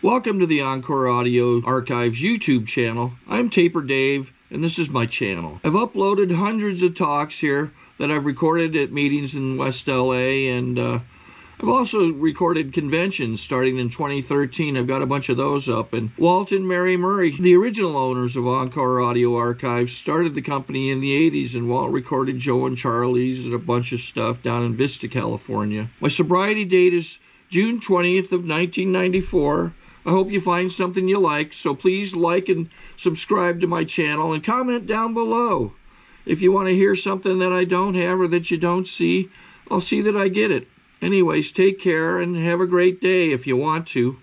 Welcome to the Encore Audio Archives YouTube channel. I'm Taper Dave, and this is my channel. I've uploaded hundreds of talks here that I've recorded at meetings in West LA, and I've also recorded conventions starting in 2013. I've got a bunch of those up. And Walt and Mary Murray, the original owners of Encore Audio Archives, started the company in the 80s, and Walt recorded Joe and Charlie's and a bunch of stuff down in Vista, California. My sobriety date is June 20th of 1994. I hope you find something you like, so please like and subscribe to my channel and comment down below. If you want to hear something that I don't have or that you don't see, I'll see that I get it. Anyways, take care and have a great day if you want to.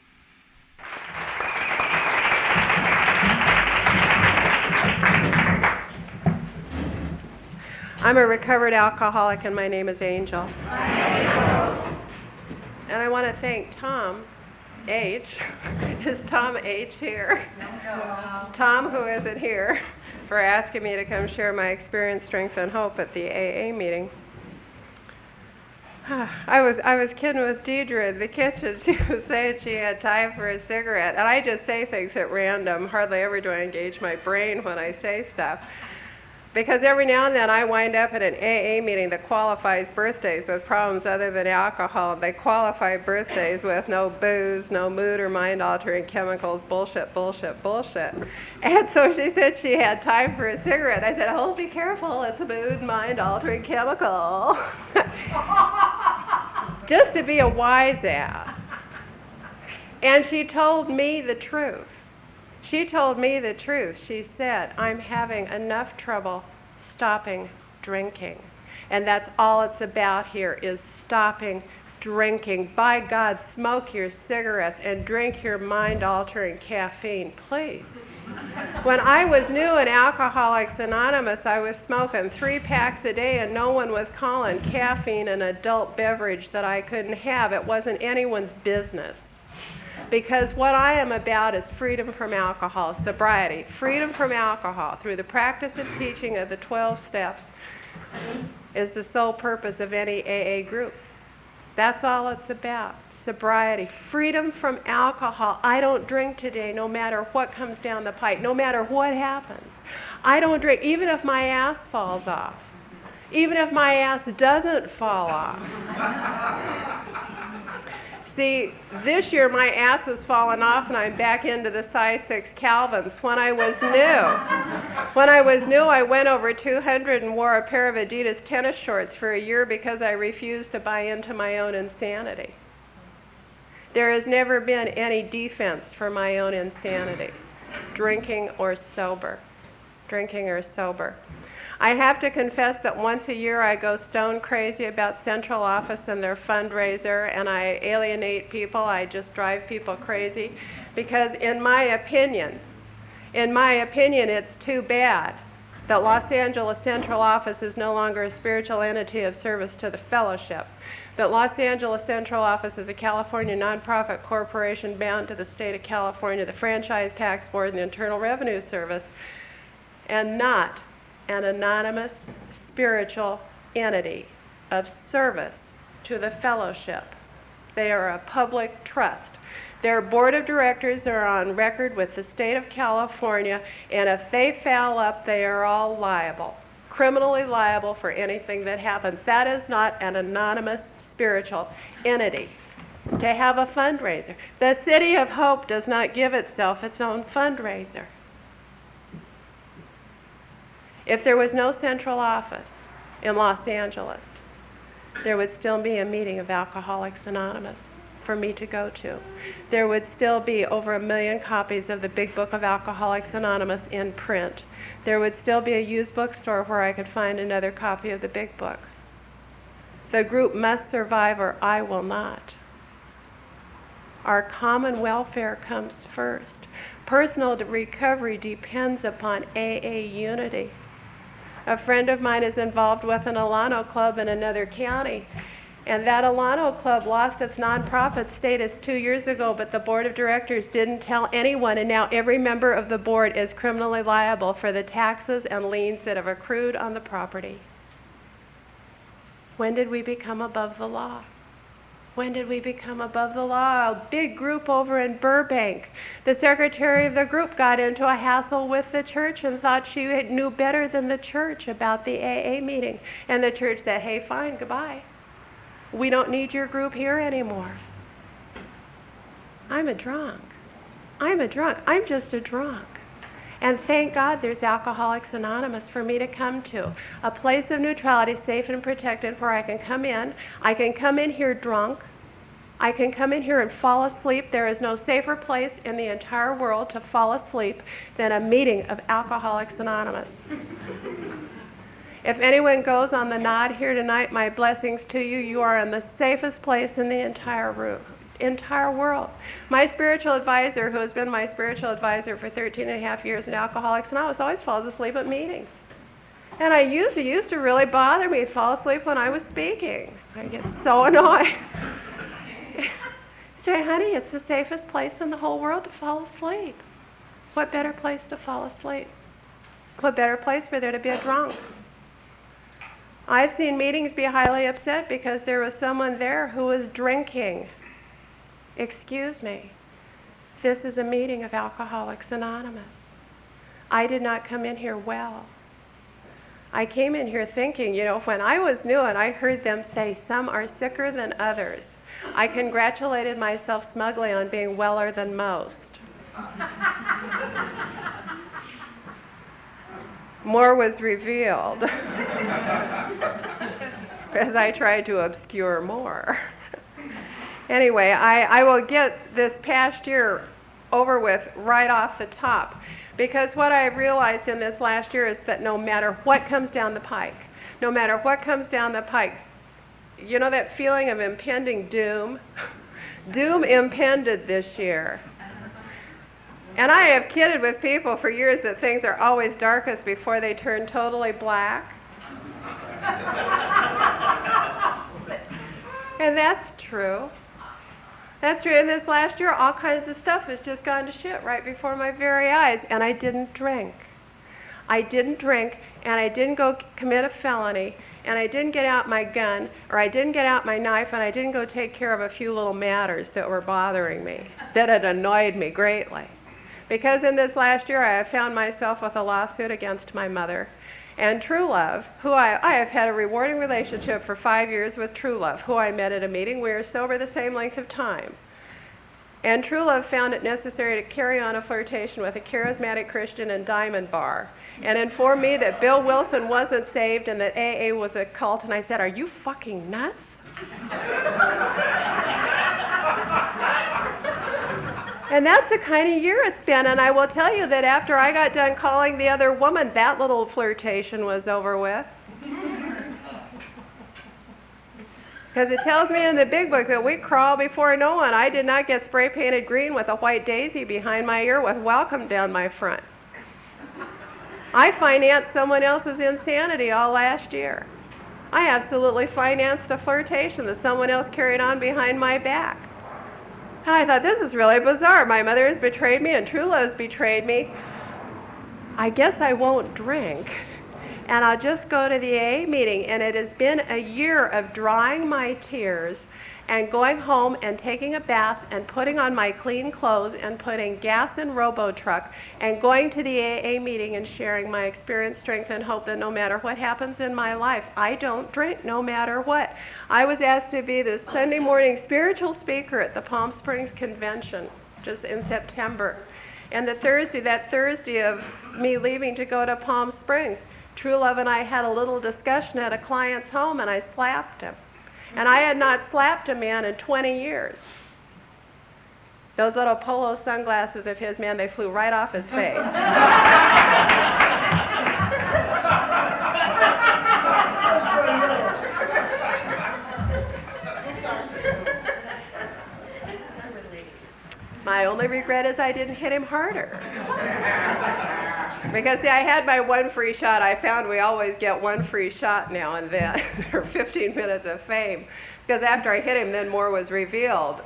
I'm a recovered alcoholic and my name is Angel. And I want to thank Tom H. Is Tom H. here? No. Tom, who isn't here, for asking me to come share my experience, strength, and hope at the AA meeting. I was kidding with Deidre in the kitchen. She was saying she had time for a cigarette, and I just say things at random. Hardly ever do I engage my brain when I say stuff. Because every now and then I wind up at an AA meeting that qualifies birthdays with problems other than alcohol. They qualify birthdays with no booze, no mood or mind-altering chemicals, bullshit, bullshit, bullshit. And so she said she had time for a cigarette. I said, oh, be careful, it's a mood, mind-altering chemical. Just to be a wise ass. And she told me the truth. She told me the truth. She said, I'm having enough trouble stopping drinking. And that's all it's about here, is stopping drinking. By God, smoke your cigarettes and drink your mind-altering caffeine, please. When I was new in Alcoholics Anonymous, I was smoking 3 packs a day, and no one was calling caffeine an adult beverage that I couldn't have. It wasn't anyone's business. Because what I am about is freedom from alcohol, sobriety. Freedom from alcohol through the practice and teaching of the 12 steps is the sole purpose of any AA group. That's all it's about, sobriety. Freedom from alcohol. I don't drink today no matter what comes down the pipe, no matter what happens. I don't drink even if my ass falls off, even if my ass doesn't fall off. See, this year my ass has fallen off and I'm back into the size 6 Calvins. When I was new, I went over 200 and wore a pair of Adidas tennis shorts for a year because I refused to buy into my own insanity. There has never been any defense for my own insanity, drinking or sober. Drinking or sober. I have to confess that once a year I go stone crazy about Central Office and their fundraiser, and I alienate people. I just drive people crazy because in my opinion, it's too bad that Los Angeles Central Office is no longer a spiritual entity of service to the fellowship, that Los Angeles Central Office is a California nonprofit corporation bound to the state of California, the Franchise Tax Board, and the Internal Revenue Service, and not an anonymous spiritual entity of service to the fellowship. They are a public trust. Their board of directors are on record with the state of California, and if they foul up, they are all liable, criminally liable for anything that happens. That is not an anonymous spiritual entity. To have a fundraiser. The City of Hope does not give itself its own fundraiser. If there was no central office in Los Angeles, there would still be a meeting of Alcoholics Anonymous for me to go to. There would still be over 1 million copies of the Big Book of Alcoholics Anonymous in print. There would still be a used bookstore where I could find another copy of the Big Book. The group must survive or I will not. Our common welfare comes first. Personal recovery depends upon AA unity. A friend of mine is involved with an Alano Club in another county, and that Alano Club lost its nonprofit status 2 years ago, but the board of directors didn't tell anyone, and now every member of the board is criminally liable for the taxes and liens that have accrued on the property. When did we become above the law? When did we become above the law? A big group over in Burbank. The secretary of the group got into a hassle with the church and thought she knew better than the church about the AA meeting. And the church said, hey, fine, goodbye. We don't need your group here anymore. I'm a drunk. I'm just a drunk. And thank God there's Alcoholics Anonymous for me to come to. A place of neutrality, safe and protected, where I can come in. I can come in here drunk. I can come in here and fall asleep. There is no safer place in the entire world to fall asleep than a meeting of Alcoholics Anonymous. If anyone goes on the nod here tonight, my blessings to you. You are in the safest place in the entire world. My spiritual advisor, who has been my spiritual advisor for 13 and a half years in Alcoholics Anonymous, always falls asleep at meetings. And it used to really bother me, fall asleep when I was speaking. I get so annoyed. I say, honey, it's the safest place in the whole world to fall asleep. What better place to fall asleep? What better place for there to be a drunk? I've seen meetings be highly upset because there was someone there who was drinking. Excuse me, this is a meeting of Alcoholics Anonymous. I did not come in here well. I came in here thinking, when I was new and I heard them say some are sicker than others, I congratulated myself smugly on being weller than most. More was revealed as I tried to obscure more. Anyway, I will get this past year over with right off the top, because what I realized in this last year is that no matter what comes down the pike, you know that feeling of impending doom? Doom impended this year. And I have kidded with people for years that things are always darkest before they turn totally black. And that's true. That's true. In this last year, all kinds of stuff has just gone to shit right before my very eyes, and I didn't drink. And I didn't go commit a felony, and I didn't get out my gun, or I didn't get out my knife, and I didn't go take care of a few little matters that were bothering me, that had annoyed me greatly. Because in this last year, I have found myself with a lawsuit against my mother. And True Love, who I have had a rewarding relationship for 5 years with True Love, who I met at a meeting. We were sober the same length of time. And True Love found it necessary to carry on a flirtation with a charismatic Christian in Diamond Bar and informed me that Bill Wilson wasn't saved and that AA was a cult. And I said, are you fucking nuts? And that's the kind of year it's been. And I will tell you that after I got done calling the other woman, that little flirtation was over with. Because it tells me in the big book that we crawl before no one. I did not get spray painted green with a white daisy behind my ear with welcome down my front. I financed someone else's insanity all last year. I absolutely financed a flirtation that someone else carried on behind my back. And I thought, this is really bizarre. My mother has betrayed me and True Love's betrayed me. I guess I won't drink. And I'll just go to the AA meeting. And it has been a year of drying my tears and going home and taking a bath and putting on my clean clothes and putting gas in Robo-Truck and going to the AA meeting and sharing my experience, strength, and hope that no matter what happens in my life, I don't drink no matter what. I was asked to be the Sunday morning spiritual speaker at the Palm Springs Convention just in September. And that Thursday of me leaving to go to Palm Springs, True Love and I had a little discussion at a client's home and I slapped him. And I had not slapped a man in 20 years. Those little polo sunglasses of his, man, they flew right off his face. My only regret is I didn't hit him harder. Because, see, I had my one free shot. I found we always get one free shot now and then, or 15 minutes of fame. Because after I hit him, then more was revealed.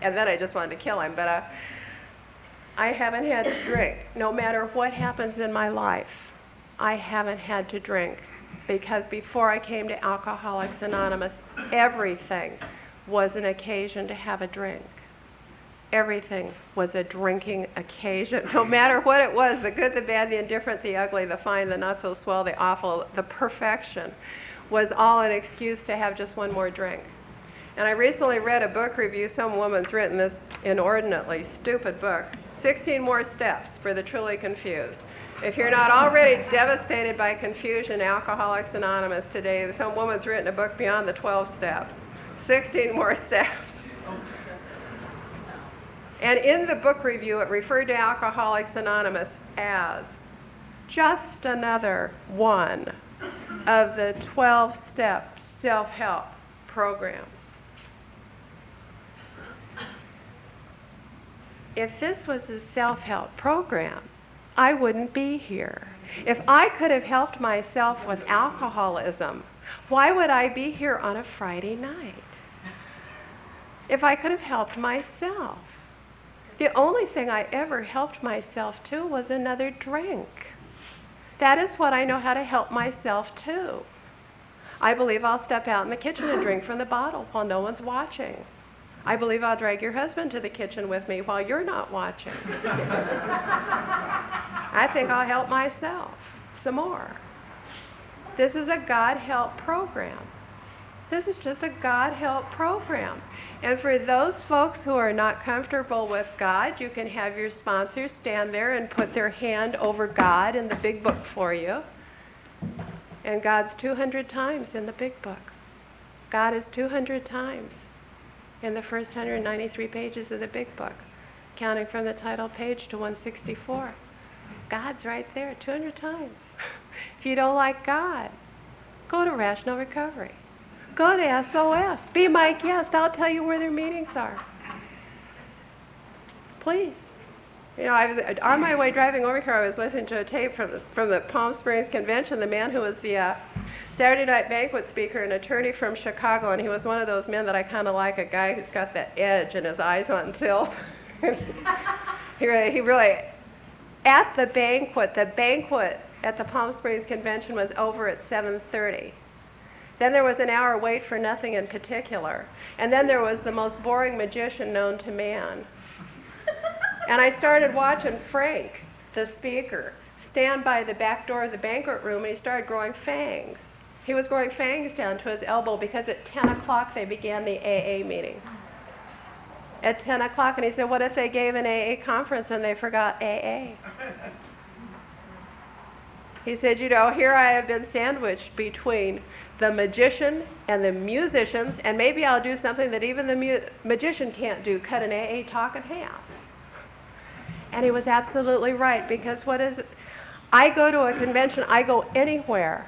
And then I just wanted to kill him. But I haven't had to drink. No matter what happens in my life, I haven't had to drink. Because before I came to Alcoholics Anonymous, everything was an occasion to have a drink. Everything was a drinking occasion, no matter what it was, the good, the bad, the indifferent, the ugly, the fine, the not so swell, the awful, the perfection, was all an excuse to have just one more drink. And I recently read a book review. Some woman's written this inordinately stupid book, 16 More Steps for the Truly Confused. If you're not already devastated by confusion, Alcoholics Anonymous today, some woman's written a book beyond the 12 steps, 16 more steps. And in the book review, it referred to Alcoholics Anonymous as just another one of the 12-step self-help programs. If this was a self-help program, I wouldn't be here. If I could have helped myself with alcoholism, why would I be here on a Friday night? If I could have helped myself. The only thing I ever helped myself to was another drink. That is what I know how to help myself to. I believe I'll step out in the kitchen and drink from the bottle while no one's watching. I believe I'll drag your husband to the kitchen with me while you're not watching. I think I'll help myself some more. This is a God help program. This is just a God help program. And for those folks who are not comfortable with God, you can have your sponsors stand there and put their hand over God in the big book for you. And God's 200 times in the big book. God is 200 times in the first 193 pages of the big book, counting from the title page to 164. God's right there 200 times. If you don't like God, go to Rational Recovery. Go to SOS. Be my guest. I'll tell you where their meetings are. Please. You know, I was on my way driving over here. I was listening to a tape from the Palm Springs Convention. The man who was the Saturday night banquet speaker, an attorney from Chicago, and he was one of those men that I kind of like, a guy who's got that edge and his eyes on tilt. he really, at the banquet at the Palm Springs Convention was over at 7:30. Then there was an hour wait for nothing in particular. And then there was the most boring magician known to man. And I started watching Frank, the speaker, stand by the back door of the banquet room, and he started growing fangs. He was growing fangs down to his elbow because at 10 o'clock they began the AA meeting. At 10 o'clock, and he said, what if they gave an AA conference and they forgot AA? He said, you know, here I have been sandwiched between the magician and the musicians, and maybe I'll do something that even the magician can't do, cut an AA talk in half. And he was absolutely right, because what is it? I go to a convention, I go anywhere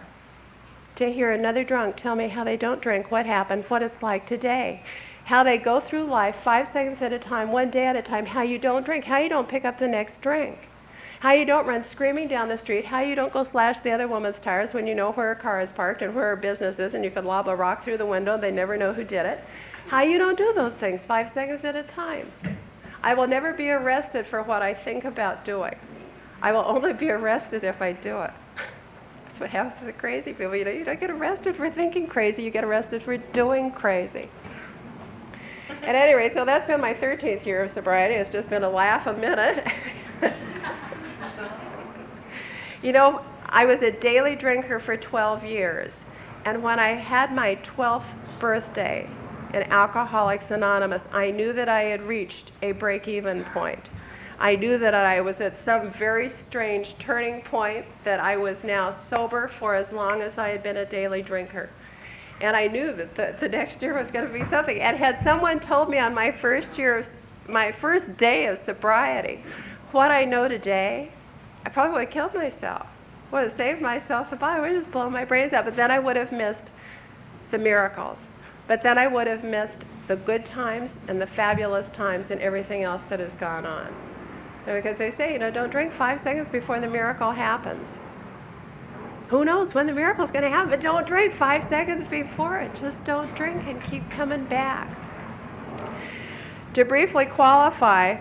to hear another drunk tell me how they don't drink, what happened, what it's like today, how they go through life 5 seconds at a time, 1 day at a time, how you don't drink, how you don't pick up the next drink. How you don't run screaming down the street, how you don't go slash the other woman's tires when you know where her car is parked and where her business is and you could lob a rock through the window and they never know who did it. How you don't do those things 5 seconds at a time. I will never be arrested for what I think about doing. I will only be arrested if I do it. That's what happens to the crazy people. You know, you don't get arrested for thinking crazy, you get arrested for doing crazy. At any rate, so that's been my 13th year of sobriety. It's just been a laugh a minute. You know, I was a daily drinker for 12 years, and when I had my 12th birthday in Alcoholics Anonymous, I knew that I had reached a break-even point. I knew that I was at some very strange turning point, that I was now sober for as long as I had been a daily drinker. And I knew that the next year was going to be something. And had someone told me on my first day of sobriety what I know today, I probably would have killed myself. Would have saved myself the body. I would have just blown my brains out. But then I would have missed the miracles. But then I would have missed the good times and the fabulous times and everything else that has gone on. And because they say, you know, don't drink 5 seconds before the miracle happens. Who knows when the miracle is going to happen? But don't drink 5 seconds before it. Just don't drink and keep coming back. To briefly qualify,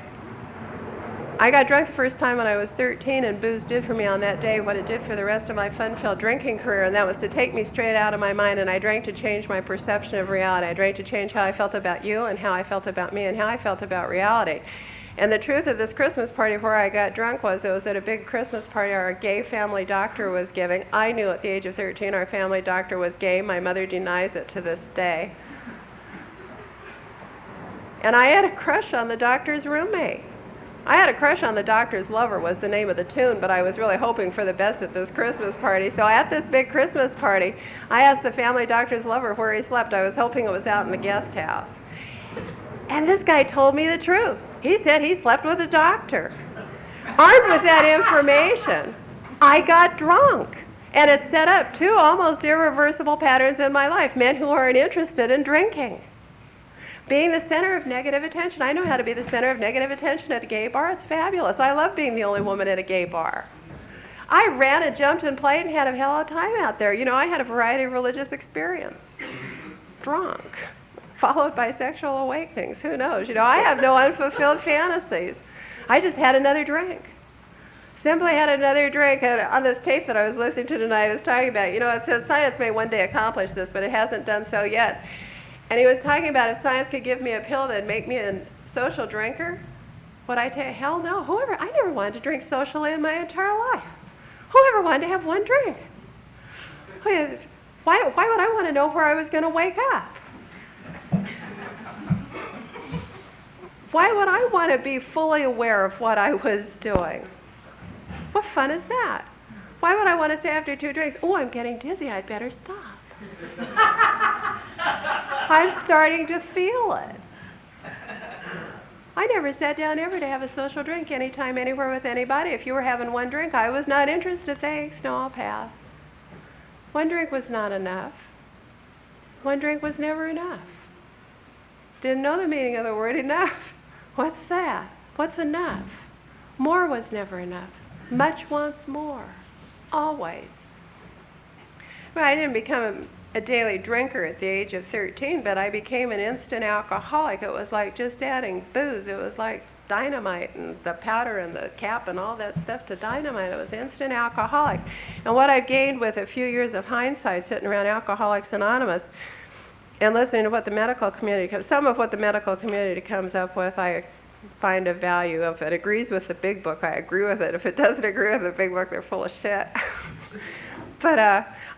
I got drunk the first time when I was 13, and booze did for me on that day what it did for the rest of my fun-filled drinking career, and that was to take me straight out of my mind, and I drank to change my perception of reality. I drank to change how I felt about you and how I felt about me and how I felt about reality. And the truth of this Christmas party where I got drunk was it was at a big Christmas party our gay family doctor was giving. I knew at the age of 13 our family doctor was gay. My mother denies it to this day. And I had a crush on the doctor's roommate. I had a crush on the doctor's lover was the name of the tune, but I was really hoping for the best at this Christmas party. So at this big Christmas party, I asked the family doctor's lover where he slept. I was hoping it was out in the guest house. And this guy told me the truth. He said he slept with a doctor. Armed with that information, I got drunk. And it set up two almost irreversible patterns in my life. Men who aren't interested in drinking. Being the center of negative attention. I know how to be the center of negative attention at a gay bar. It's fabulous. I love being the only woman at a gay bar. I ran and jumped and played and had a hell of a time out there. You know, I had a variety of religious experience. Drunk. Followed by sexual awakenings. Who knows? You know, I have no unfulfilled fantasies. I just had another drink. Simply had another drink. And on this tape that I was listening to tonight, I was talking about, you know, it says science may one day accomplish this, but it hasn't done so yet. And he was talking about if science could give me a pill that'd make me a social drinker, would I take? Hell no. I never wanted to drink socially in my entire life. Whoever wanted to have one drink? Why would I want to know where I was going to wake up? Why would I want to be fully aware of what I was doing? What fun is that? Why would I want to say after 2 drinks, oh, I'm getting dizzy, I'd better stop? I'm starting to feel it. I never sat down ever to have a social drink anytime, anywhere with anybody. If you were having one drink, I was not interested. Thanks. No, I'll pass. One drink was not enough. One drink was never enough. Didn't know the meaning of the word enough. What's that? What's enough? More was never enough. Much wants more. Always. Well, I didn't become a daily drinker at the age of 13, but I became an instant alcoholic. It was like just adding booze. It was like dynamite and the powder and the cap and all that stuff to dynamite. It was instant alcoholic. And what I've gained with a few years of hindsight sitting around Alcoholics Anonymous and listening to what the medical community, some of what the medical community comes up with, I find of value. If it agrees with the big book, I agree with it. If it doesn't agree with the big book, they're full of shit. But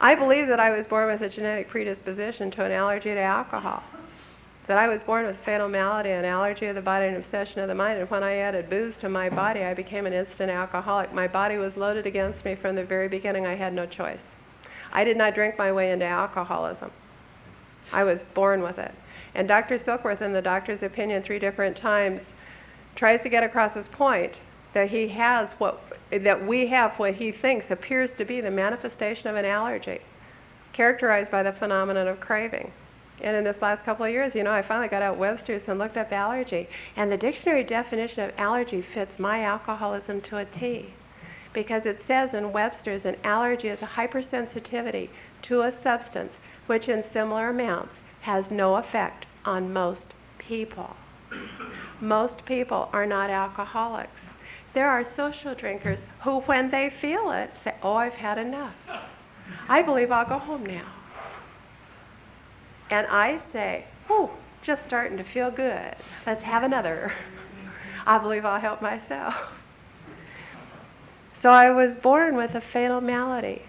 I believe that I was born with a genetic predisposition to an allergy to alcohol. That I was born with a fatal malady, an allergy of the body, an obsession of the mind. And when I added booze to my body, I became an instant alcoholic. My body was loaded against me from the very beginning. I had no choice. I did not drink my way into alcoholism. I was born with it. And Dr. Silkworth, in the doctor's opinion 3 different times, tries to get across his point that we have what he thinks appears to be the manifestation of an allergy, characterized by the phenomenon of craving. And in this last couple of years, you know, I finally got out Webster's and looked up allergy. And the dictionary definition of allergy fits my alcoholism to a T. Because it says in Webster's, an allergy is a hypersensitivity to a substance which in similar amounts has no effect on most people. Most people are not alcoholics. There are social drinkers who, when they feel it, say, oh, I've had enough. I believe I'll go home now. And I say, oh, just starting to feel good. Let's have another. I believe I'll help myself. So I was born with a fatal malady,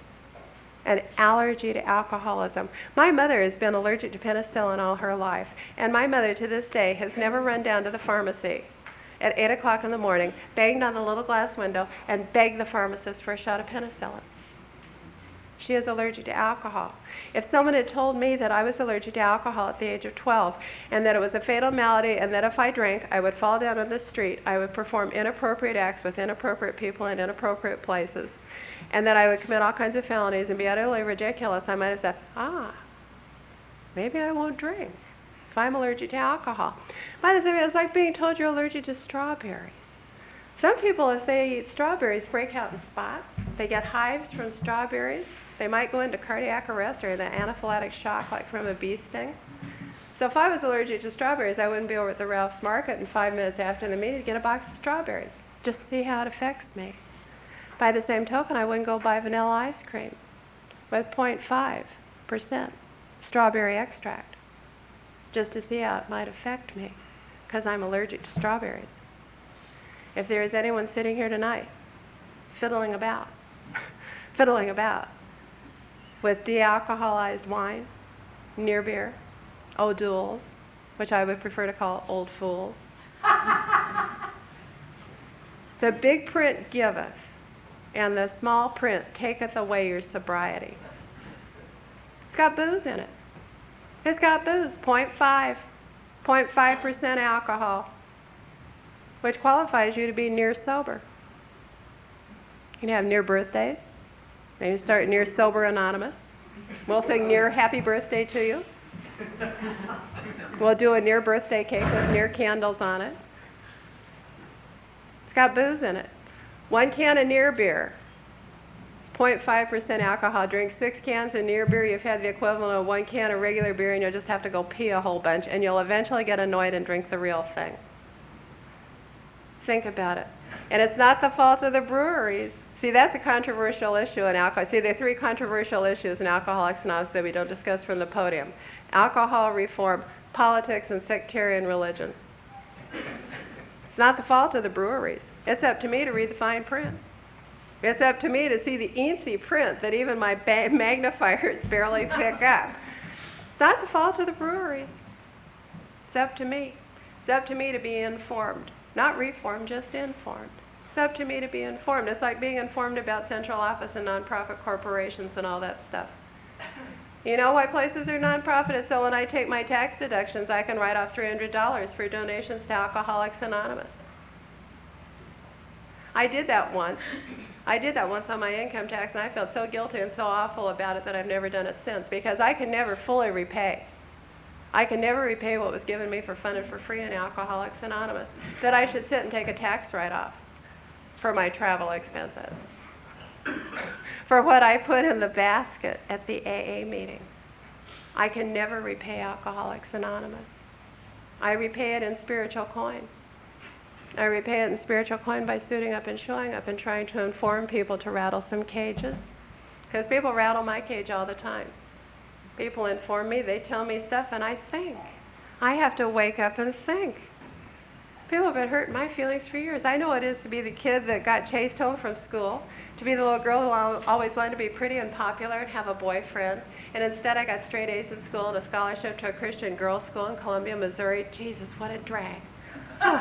an allergy to alcoholism. My mother has been allergic to penicillin all her life. And my mother, to this day, has never run down to the pharmacy at 8 o'clock in the morning, banged on the little glass window, and begged the pharmacist for a shot of penicillin. She is allergic to alcohol. If someone had told me that I was allergic to alcohol at the age of 12, and that it was a fatal malady, and that if I drank, I would fall down on the street, I would perform inappropriate acts with inappropriate people in inappropriate places, and that I would commit all kinds of felonies and be utterly ridiculous, I might have said, maybe I won't drink if I'm allergic to alcohol. By the way, it's like being told you're allergic to strawberries. Some people, if they eat strawberries, break out in spots. They get hives from strawberries. They might go into cardiac arrest or the anaphylactic shock like from a bee sting. So if I was allergic to strawberries, I wouldn't be over at the Ralph's Market in 5 minutes after the meeting to get a box of strawberries. just to see how it affects me. By the same token, I wouldn't go buy vanilla ice cream with 0.5% strawberry extract just to see how it might affect me, because I'm allergic to strawberries. If there is anyone sitting here tonight fiddling about with de-alcoholized wine, near beer, O'Doul's, which I would prefer to call old fools, the big print giveth, and the small print taketh away your sobriety. It's got booze in it. It's got booze, 0.5% alcohol, which qualifies you to be near sober. You can have near birthdays. Maybe start near sober anonymous. We'll sing near happy birthday to you. We'll do a near birthday cake with near candles on it. It's got booze in it. 1 can of near beer, 0.5% alcohol. Drink 6 cans of near beer, you've had the equivalent of 1 can of regular beer, and you'll just have to go pee a whole bunch, and you'll eventually get annoyed and drink the real thing. Think about it. And it's not the fault of the breweries. See, that's a controversial issue in alcohol. See, there are 3 controversial issues in Alcoholics Anonymous that we don't discuss from the podium: alcohol reform, politics, and sectarian religion. It's not the fault of the breweries. It's up to me to read the fine print. It's up to me to see the eensy print that even my magnifiers barely pick up. It's not the fault of the breweries. It's up to me. It's up to me to be informed. Not reformed, just informed. It's up to me to be informed. It's like being informed about central office and nonprofit corporations and all that stuff. You know why places are nonprofit? It's so when I take my tax deductions, I can write off $300 for donations to Alcoholics Anonymous. I did that once on my income tax, and I felt so guilty and so awful about it that I've never done it since, because I can never fully repay. I can never repay what was given me for fun and for free in Alcoholics Anonymous, that I should sit and take a tax write-off for my travel expenses, for what I put in the basket at the AA meeting. I can never repay Alcoholics Anonymous. I repay it in spiritual coin. I repay it in spiritual coin by suiting up and showing up and trying to inform people to rattle some cages. Because people rattle my cage all the time. People inform me, they tell me stuff, and I think. I have to wake up and think. People have been hurting my feelings for years. I know what it is to be the kid that got chased home from school, to be the little girl who always wanted to be pretty and popular and have a boyfriend. And instead I got straight A's in school and a scholarship to a Christian girls' school in Columbia, Missouri. Jesus, what a drag. Oh,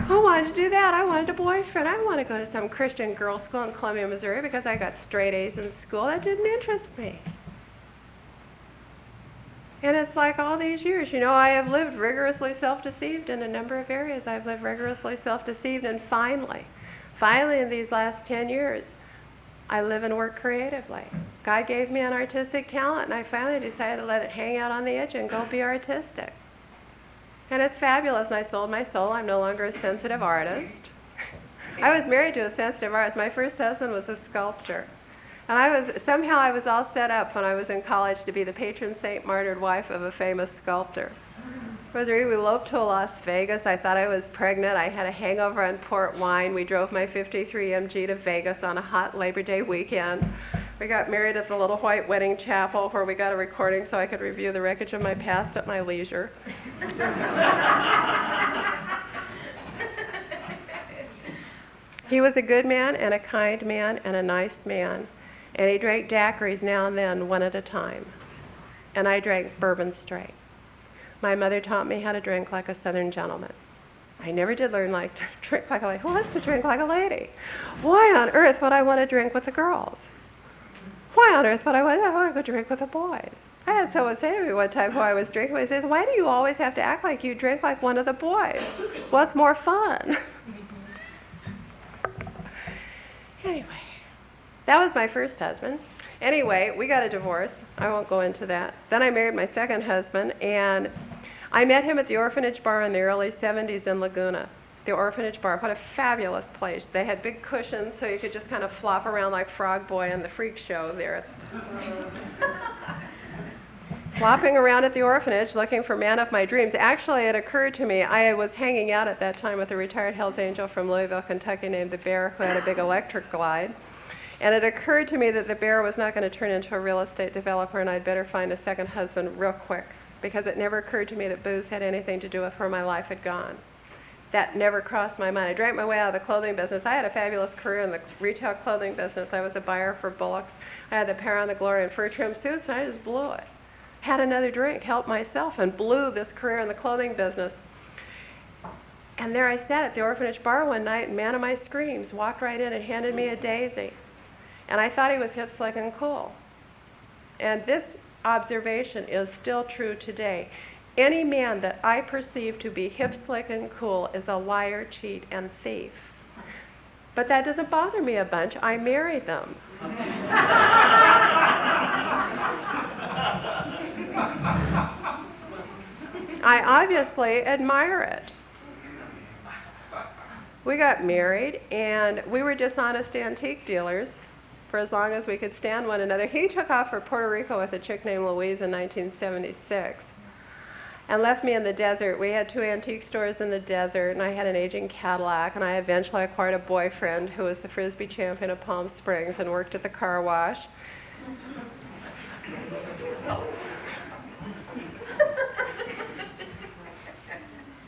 who wanted to do that? I wanted a boyfriend. I didn't want to go to some Christian girls' school in Columbia, Missouri because I got straight A's in school. That didn't interest me. And it's like all these years, you know, I have lived rigorously self-deceived in a number of areas. I've lived rigorously self-deceived, and finally in these last 10 years, I live and work creatively. God gave me an artistic talent, and I finally decided to let it hang out on the edge and go be artistic. And it's fabulous, and I sold my soul. I'm no longer a sensitive artist. I was married to a sensitive artist. My first husband was a sculptor. And somehow I was all set up when I was in college to be the patron saint martyred wife of a famous sculptor. We eloped to Las Vegas. I thought I was pregnant. I had a hangover on port wine. We drove my 53 MG to Vegas on a hot Labor Day weekend. We got married at the Little White Wedding Chapel, where we got a recording so I could review the wreckage of my past at my leisure. He was a good man and a kind man and a nice man. And he drank daiquiris now and then, one at a time. And I drank bourbon straight. My mother taught me how to drink like a Southern gentleman. I never did learn to drink like a lady. Who wants to drink like a lady? Why on earth would I want to drink with the girls? Why on earth would I want to go drink with the boys? I had someone say to me one time who I was drinking with, he says, why do you always have to act like you drink like one of the boys? What's more fun? Anyway, that was my first husband. Anyway, we got a divorce. I won't go into that. Then I married my second husband, and I met him at the Orphanage Bar in the early 70s in Laguna. The Orphanage Bar, what a fabulous place. They had big cushions so you could just kind of flop around like Frog Boy on the freak show there. flopping around at the orphanage looking for man of my dreams. Actually, it occurred to me, I was hanging out at that time with a retired Hells Angel from Louisville, Kentucky named the Bear, who had a big electric glide. And it occurred to me that the Bear was not going to turn into a real estate developer, and I'd better find a second husband real quick, because it never occurred to me that booze had anything to do with where my life had gone. That never crossed my mind. I drank my way out of the clothing business. I had a fabulous career in the retail clothing business. I was a buyer for Bullocks. I had the Power and the Glory and fur trim suits, and I just blew it. Had another drink, helped myself, and blew this career in the clothing business. And there I sat at the orphanage bar one night, and man of my screams walked right in and handed me a daisy. And I thought he was hip, slick, and cool. And this observation is still true today. Any man that I perceive to be hip, slick, and cool is a liar, cheat, and thief. But that doesn't bother me a bunch. I marry them. I obviously admire it. We got married, and we were dishonest antique dealers for as long as we could stand one another. He took off for Puerto Rico with a chick named Louise in 1976 and left me in the desert. We had 2 antique stores in the desert, and I had an aging Cadillac, and I eventually acquired a boyfriend who was the Frisbee champion of Palm Springs and worked at the car wash.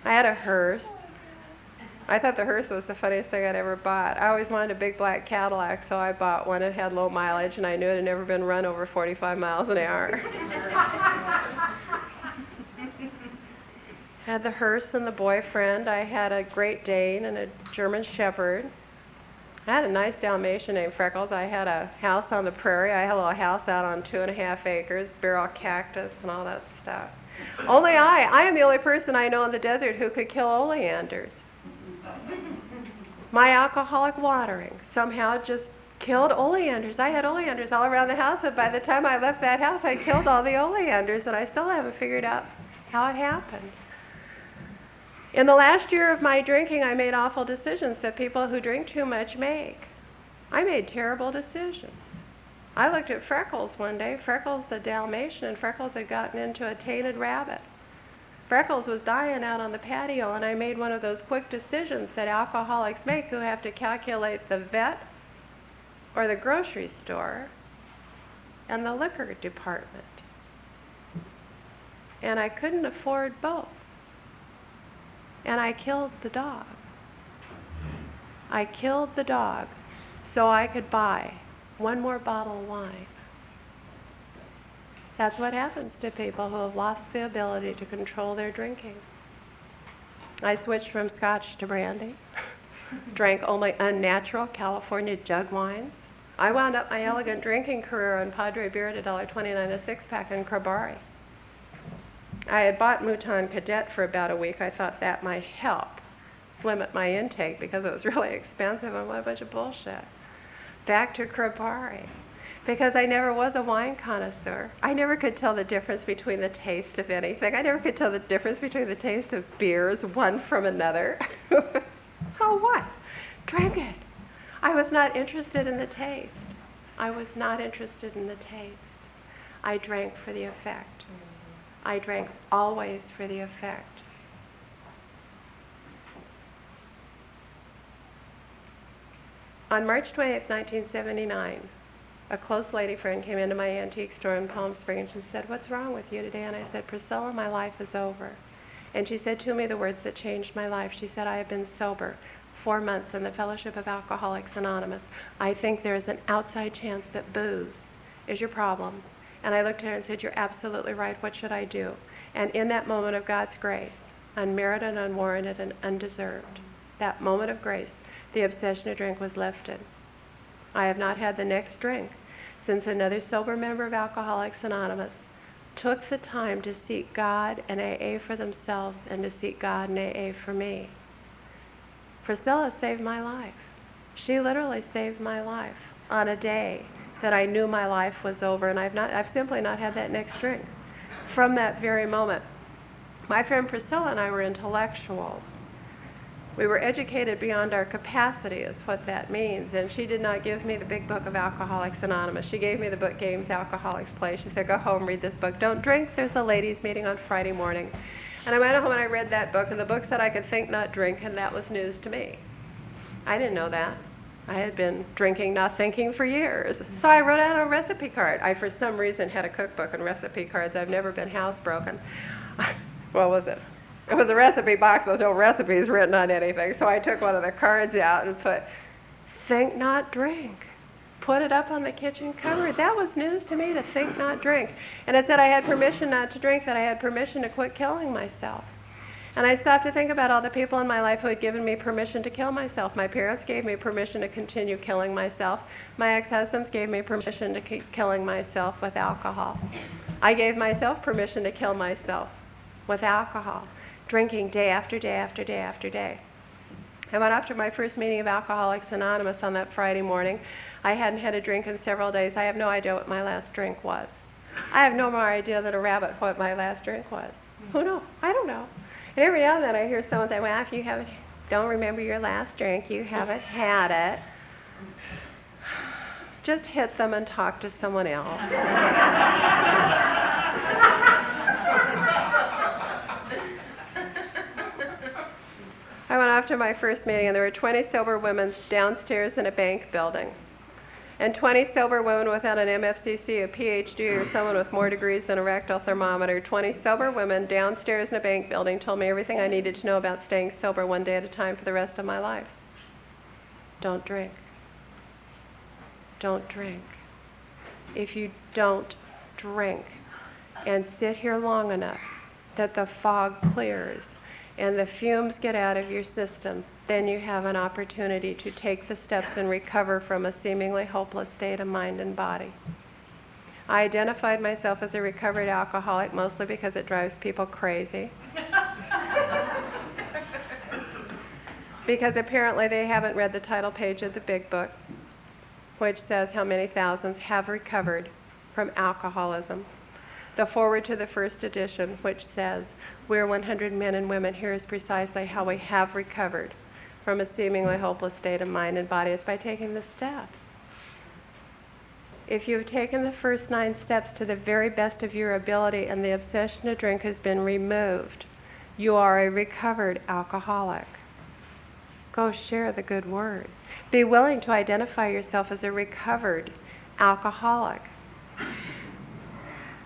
I had a hearse. I thought the hearse was the funniest thing I'd ever bought. I always wanted a big black Cadillac, so I bought one. It had low mileage, and I knew it had never been run over 45 miles an hour. Had the hearse and the boyfriend. I had a Great Dane and a German Shepherd. I had a nice Dalmatian named Freckles. I had a house on the prairie. I had a little house out on 2.5 acres, barrel cactus and all that stuff. Only I am the only person I know in the desert who could kill oleanders. My alcoholic watering somehow just killed oleanders. I had oleanders all around the house, but by the time I left that house, I killed all the oleanders, and I still haven't figured out how it happened. In the last year of my drinking, I made awful decisions that people who drink too much make. I made terrible decisions. I looked at Freckles one day. Freckles the Dalmatian, and Freckles had gotten into a tainted rabbit. Freckles was dying out on the patio, and I made one of those quick decisions that alcoholics make who have to calculate the vet or the grocery store and the liquor department. And I couldn't afford both. And I killed the dog. I killed the dog so I could buy one more bottle of wine. That's what happens to people who have lost the ability to control their drinking. I switched from scotch to brandy, drank only unnatural California jug wines. I wound up my elegant drinking career on Padre beer at $1.29 a six-pack in Crabari. I had bought Mouton Cadet for about a week. I thought that might help limit my intake because it was really expensive, and what a bunch of bullshit. Back to Crabari. Because I never was a wine connoisseur. I never could tell the difference between the taste of anything. I never could tell the difference between the taste of beers, one from another. So what? Drink it. I was not interested in the taste. I was not interested in the taste. I drank for the effect. I drank always for the effect. On March 20th, 1979, a close lady friend came into my antique store in Palm Springs and said, "What's wrong with you today?" And I said, "Priscilla, my life is over." And she said to me the words that changed my life. She said, "I have been sober 4 months in the Fellowship of Alcoholics Anonymous. I think there is an outside chance that booze is your problem." And I looked at her and said, "You're absolutely right. What should I do?" And in that moment of God's grace, unmerited, unwarranted, and undeserved, that moment of grace, the obsession to drink was lifted. I have not had the next drink since another sober member of Alcoholics Anonymous took the time to seek God and AA for themselves and to seek God and AA for me. Priscilla saved my life. She literally saved my life on a day that I knew my life was over, and I've simply not had that next drink. From that very moment, my friend Priscilla and I were intellectuals. We were educated beyond our capacity is what that means. And she did not give me the big book of Alcoholics Anonymous. She gave me the book Games Alcoholics Play. She said, go home, read this book. Don't drink. There's a ladies' meeting on Friday morning. And I went home and I read that book, and the book said I could think, not drink, and that was news to me. I didn't know that. I had been drinking, not thinking for years. So I wrote out a recipe card. I, for some reason, had a cookbook and recipe cards. I've never been housebroken. What was it? It was a recipe box with no recipes written on anything. So I took one of the cards out and put, think, not drink. Put it up on the kitchen cupboard. That was news to me, to think, not drink. And it said I had permission not to drink, that I had permission to quit killing myself. And I stopped to think about all the people in my life who had given me permission to kill myself. My parents gave me permission to continue killing myself. My ex-husbands gave me permission to keep killing myself with alcohol. I gave myself permission to kill myself with alcohol, drinking day after day after day after day. I went up to my first meeting of Alcoholics Anonymous on that Friday morning. I hadn't had a drink in several days. I have no idea what my last drink was. I have no more idea than a rabbit what my last drink was. Who knows? I don't know. And every now and then I hear someone say, well, if you don't remember your last drink, you haven't had it. Just hit them and talk to someone else. I went off to my first meeting, and there were 20 sober women downstairs in a bank building. And 20 sober women without an MFCC, a PhD, or someone with more degrees than a rectal thermometer. 20 sober women downstairs in a bank building told me everything I needed to know about staying sober one day at a time for the rest of my life. Don't drink. Don't drink. If you don't drink and sit here long enough that the fog clears and the fumes get out of your system, then you have an opportunity to take the steps and recover from a seemingly hopeless state of mind and body. I identified myself as a recovered alcoholic mostly because it drives people crazy. Because apparently they haven't read the title page of the big book, which says how many thousands have recovered from alcoholism. The foreword to the first edition, which says, we're 100 men and women, here is precisely how we have recovered from a seemingly hopeless state of mind and body. It's by taking the steps. If you've taken the first 9 steps to the very best of your ability and the obsession to drink has been removed, you are a recovered alcoholic. Go share the good word. Be willing to identify yourself as a recovered alcoholic.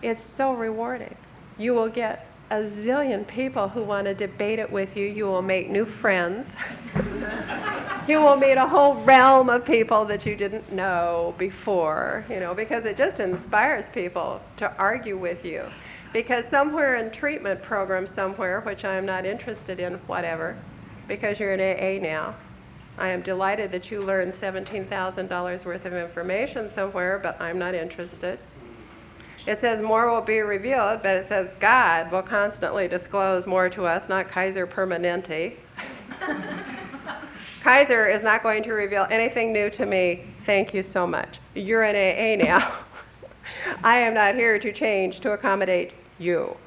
It's so rewarding. You will get a zillion people who want to debate it with you. You will make new friends. You will meet a whole realm of people that you didn't know before, because it just inspires people to argue with you. Because somewhere in treatment program somewhere, which I am not interested in, whatever, because you're in AA now, I am delighted that you learned $17,000 worth of information somewhere, but I'm not interested. It says more will be revealed, but it says God will constantly disclose more to us, not Kaiser Permanente. Kaiser is not going to reveal anything new to me. Thank you so much. You're in AA now. I am not here to change to accommodate you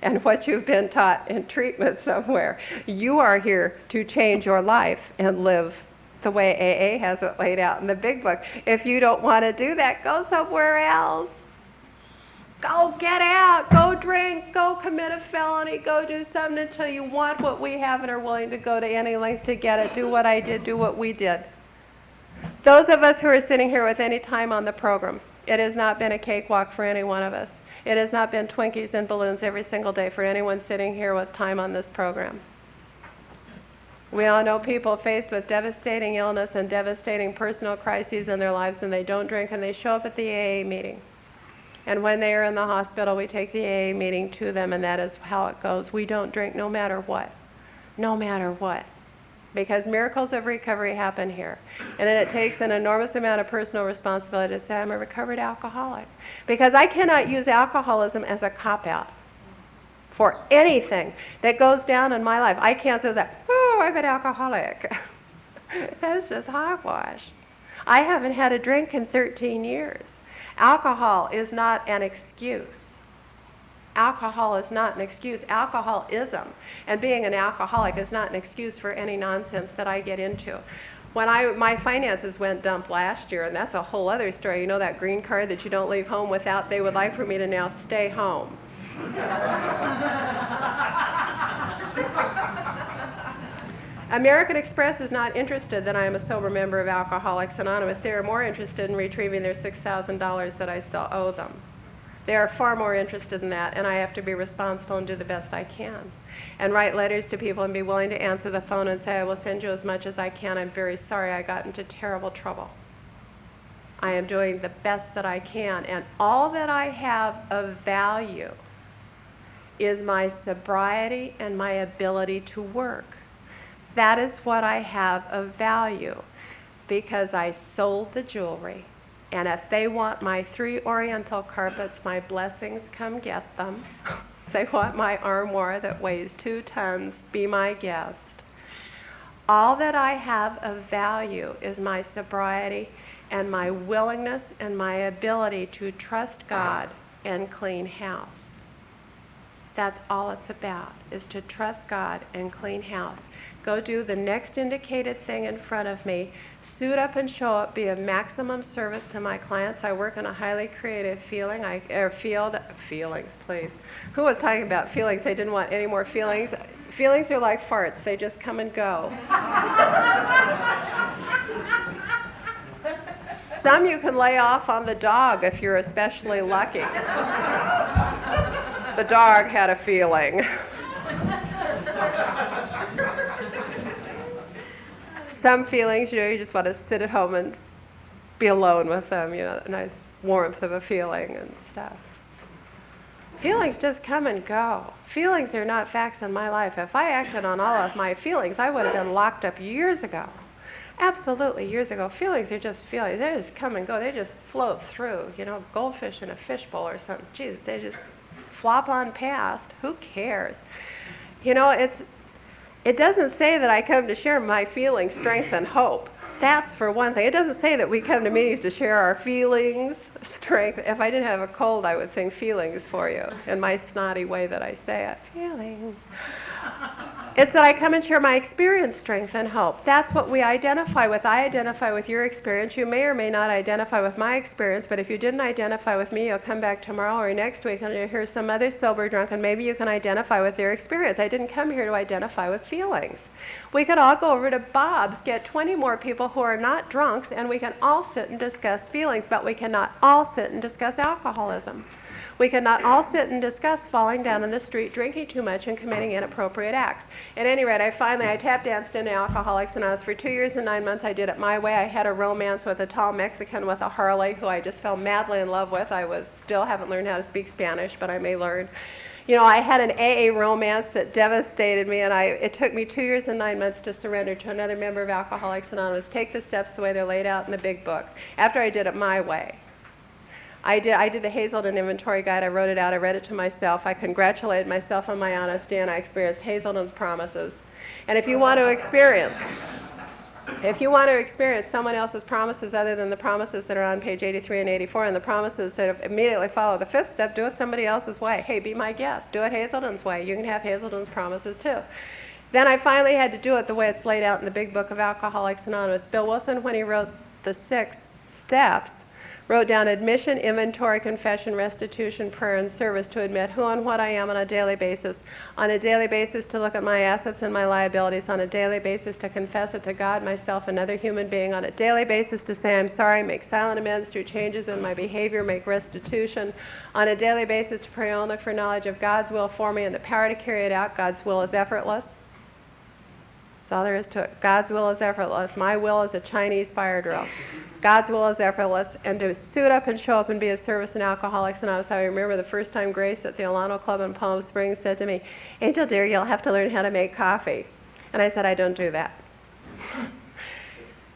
and what you've been taught in treatment somewhere. You are here to change your life and live the way AA has it laid out in the big book. If you don't want to do that, go somewhere else. Go get out, go drink, go commit a felony, go do something until you want what we have and are willing to go to any length to get it. Do what I did, do what we did. Those of us who are sitting here with any time on the program, it has not been a cakewalk for any one of us. It has not been Twinkies and balloons every single day for anyone sitting here with time on this program. We all know people faced with devastating illness and devastating personal crises in their lives, and they don't drink and they show up at the AA meeting. And when they are in the hospital, we take the AA meeting to them, and that is how it goes. We don't drink no matter what. No matter what. Because miracles of recovery happen here. And then it takes an enormous amount of personal responsibility to say, I'm a recovered alcoholic. Because I cannot use alcoholism as a cop-out for anything that goes down in my life. I can't say that, oh, I'm an alcoholic. That's just hogwash. I haven't had a drink in 13 years. Alcohol is not an excuse. Alcohol is not an excuse. Alcoholism and being an alcoholic is not an excuse for any nonsense that I get into. When my finances went dump last year, and that's a whole other story. You know that green card that you don't leave home without? They would like for me to now stay home. American Express is not interested that I am a sober member of Alcoholics Anonymous. They are more interested in retrieving their $6,000 that I still owe them. They are far more interested in that, and I have to be responsible and do the best I can. And write letters to people and be willing to answer the phone and say, I will send you as much as I can. I'm very sorry I got into terrible trouble. I am doing the best that I can. And all that I have of value is my sobriety and my ability to work. That is what I have of value, because I sold the jewelry. And if they want my 3 Oriental carpets, my blessings, come get them. If they want my armoire that weighs 2 tons, be my guest. All that I have of value is my sobriety and my willingness and my ability to trust God and clean house. That's all it's about, is to trust God and clean house. Go do the next indicated thing in front of me. Suit up and show up. Be of maximum service to my clients. I work in a highly creative field. Feelings, please. Who was talking about feelings? They didn't want any more feelings. Feelings are like farts. They just come and go. Some you can lay off on the dog if you're especially lucky. The dog had a feeling. Some feelings, you just want to sit at home and be alone with them, a nice warmth of a feeling and stuff. Feelings just come and go. Feelings are not facts in my life. If I acted on all of my feelings, I would have been locked up years ago. Absolutely, years ago. Feelings are just feelings. They just come and go. They just float through, goldfish in a fishbowl or something. Geez, they just flop on past. Who cares? It doesn't say that I come to share my feelings, strength, and hope. That's for one thing. It doesn't say that we come to meetings to share our feelings, strength. If I didn't have a cold, I would sing feelings for you in my snotty way that I say it. Feelings. It's that I come and share my experience, strength, and hope. That's what we identify with. I identify with your experience. You may or may not identify with my experience, but if you didn't identify with me, you'll come back tomorrow or next week and you'll hear some other sober drunk, and maybe you can identify with their experience. I didn't come here to identify with feelings. We could all go over to Bob's, get 20 more people who are not drunks, and we can all sit and discuss feelings, but we cannot all sit and discuss alcoholism. We cannot all sit and discuss falling down in the street, drinking too much, and committing inappropriate acts. At any rate, I tap danced into Alcoholics Anonymous for 2 years and 9 months. I did it my way. I had a romance with a tall Mexican with a Harley who I just fell madly in love with. Still haven't learned how to speak Spanish, but I may learn. I had an AA romance that devastated me, and it took me 2 years and 9 months to surrender to another member of Alcoholics Anonymous. Take the steps the way they're laid out in the big book. After I did it my way. I did the Hazelden Inventory Guide. I wrote it out. I read it to myself. I congratulated myself on my honesty, and I experienced Hazelden's promises. And if you want to experience someone else's promises other than the promises that are on page 83 and 84 and the promises that immediately follow the 5th step, do it somebody else's way. Hey, be my guest. Do it Hazelden's way. You can have Hazelden's promises too. Then I finally had to do it the way it's laid out in the big book of Alcoholics Anonymous. Bill Wilson, when he wrote the 6 steps, wrote down admission, inventory, confession, restitution, prayer, and service to admit who and what I am on a daily basis. On a daily basis to look at my assets and my liabilities. On a daily basis to confess it to God, myself, another human being. On a daily basis to say I'm sorry, make silent amends through changes in my behavior, make restitution. On a daily basis to pray only for knowledge of God's will for me and the power to carry it out. God's will is effortless. That's all there is to it. God's will is effortless. My will is a Chinese fire drill. God's will is effortless, and to suit up and show up and be of service in Alcoholics Anonymous. I remember the first time Grace at the Alano Club in Palm Springs said to me, Angel dear, you'll have to learn how to make coffee. And I said, I don't do that.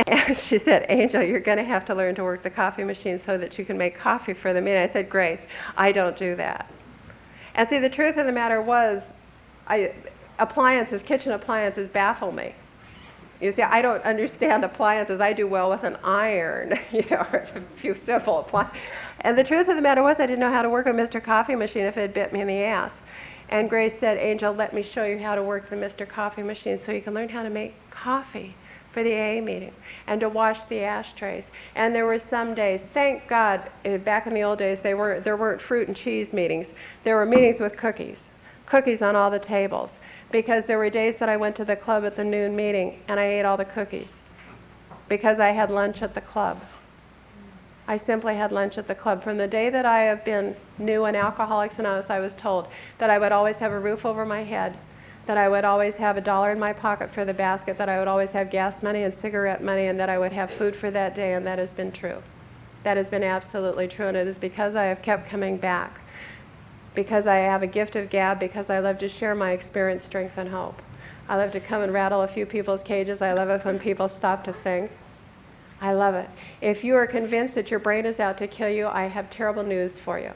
And she said, Angel, you're going to have to learn to work the coffee machine so that you can make coffee for the meeting. I said, Grace, I don't do that. And see, the truth of the matter was, kitchen appliances baffle me. You see, I don't understand appliances. I do well with an iron, or a few simple appliances. And the truth of the matter was I didn't know how to work a Mr. Coffee machine if it had bit me in the ass. And Grace said, Angel, let me show you how to work the Mr. Coffee machine so you can learn how to make coffee for the AA meeting and to wash the ashtrays. And there were some days, thank God, back in the old days, there weren't fruit and cheese meetings. There were meetings with cookies on all the tables. Because there were days that I went to the club at the noon meeting and I ate all the cookies because I had lunch at the club. I simply had lunch at the club. From the day that I have been new in Alcoholics Anonymous, I was told that I would always have a roof over my head, that I would always have $1 in my pocket for the basket, that I would always have gas money and cigarette money, and that I would have food for that day, and that has been true. That has been absolutely true, and it is because I have kept coming back. Because I have a gift of gab, because I love to share my experience, strength, and hope. I love to come and rattle a few people's cages. I love it when people stop to think. I love it. If you are convinced that your brain is out to kill you, I have terrible news for you.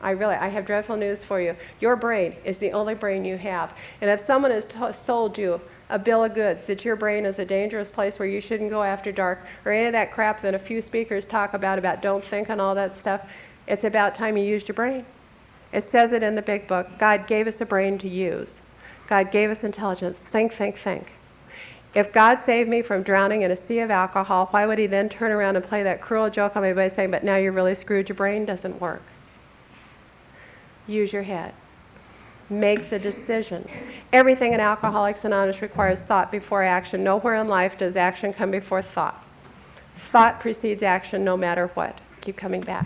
I have dreadful news for you. Your brain is the only brain you have. And if someone has sold you a bill of goods that your brain is a dangerous place where you shouldn't go after dark, or any of that crap that a few speakers talk about don't think and all that stuff, it's about time you used your brain. It says it in the big book. God gave us a brain to use. God gave us intelligence. Think, think, think. If God saved me from drowning in a sea of alcohol, why would he then turn around and play that cruel joke on me by saying, but now you're really screwed, your brain doesn't work? Use your head. Make the decision. Everything in Alcoholics Anonymous requires thought before action. Nowhere in life does action come before thought. Thought precedes action no matter what. Keep coming back.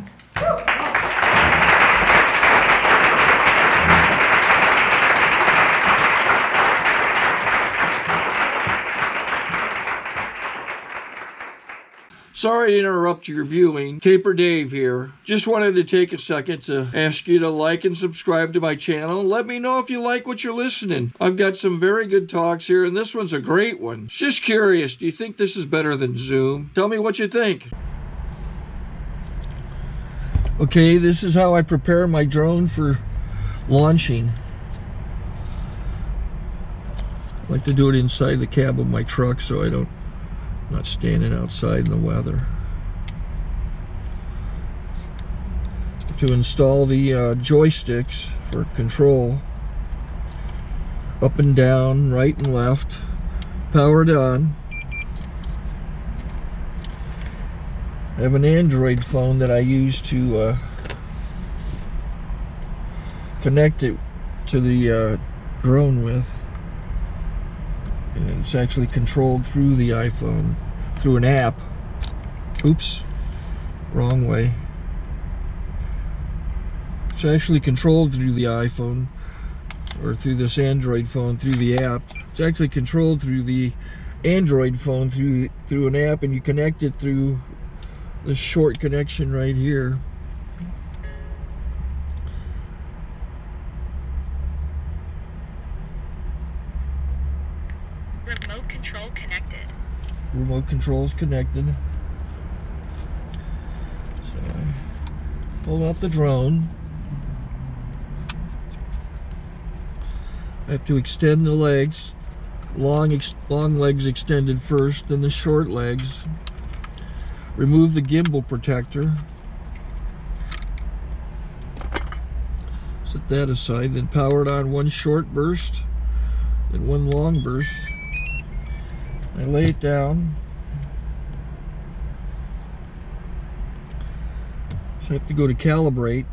Sorry to interrupt your viewing. Taper Dave here. Just wanted to take a second to ask you to like and subscribe to my channel. Let me know if you like what you're listening. I've got some very good talks here, and this one's a great one. Just curious, do you think this is better than Zoom? Tell me what you think. Okay, this is how I prepare my drone for launching. I like to do it inside the cab of my truck so I'm not standing outside in the weather. To install the joysticks for control, up and down, right and left, powered on. I have an Android phone that I use to connect it to the drone with. And it's actually controlled through the iPhone, through an app. Oops, wrong way. It's actually controlled through the iPhone, or through this Android phone, through the app. It's actually controlled through the Android phone, through an app, and you connect it through this short connection right here. Remote control connected. Remote control's connected. So I pull out the drone. I have to extend the legs. Long legs extended first, then the short legs. Remove the gimbal protector. Set that aside, then power it on one short burst, then one long burst. I lay it down. So I have to go to calibrate.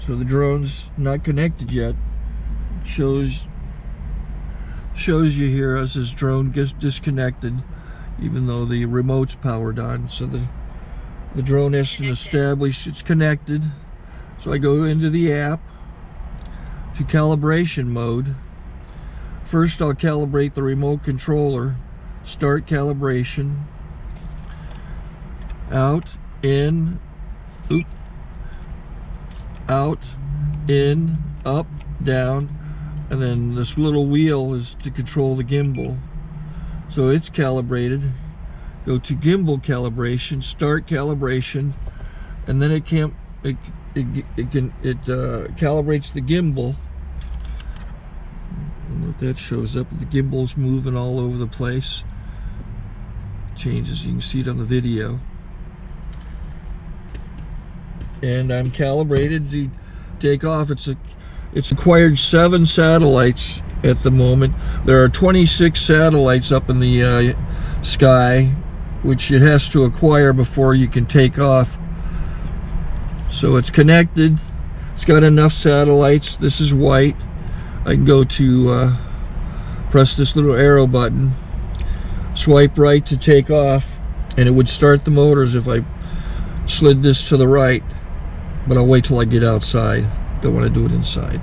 So the drone's not connected yet. It shows you here as this drone gets disconnected, even though the remote's powered on. So the drone has to establish it's connected. So I go into the app to calibration mode. First I'll calibrate the remote controller. Start calibration. Out, in, oop, out, in, up, down, and then this little wheel is to control the gimbal. So it's calibrated. Go to gimbal calibration, start calibration, and then it calibrates the gimbal. I don't know if that shows up. The gimbal's moving all over the place. changes. You can see it on the video. And I'm calibrated to take off. It's acquired 7 satellites at the moment. There are 26 satellites up in the sky, which it has to acquire before you can take off. So it's connected. It's got enough satellites. This is white. I can go to press this little arrow button, swipe right to take off, and it would start the motors if I slid this to the right. But I'll wait till I get outside. Don't want to do it inside.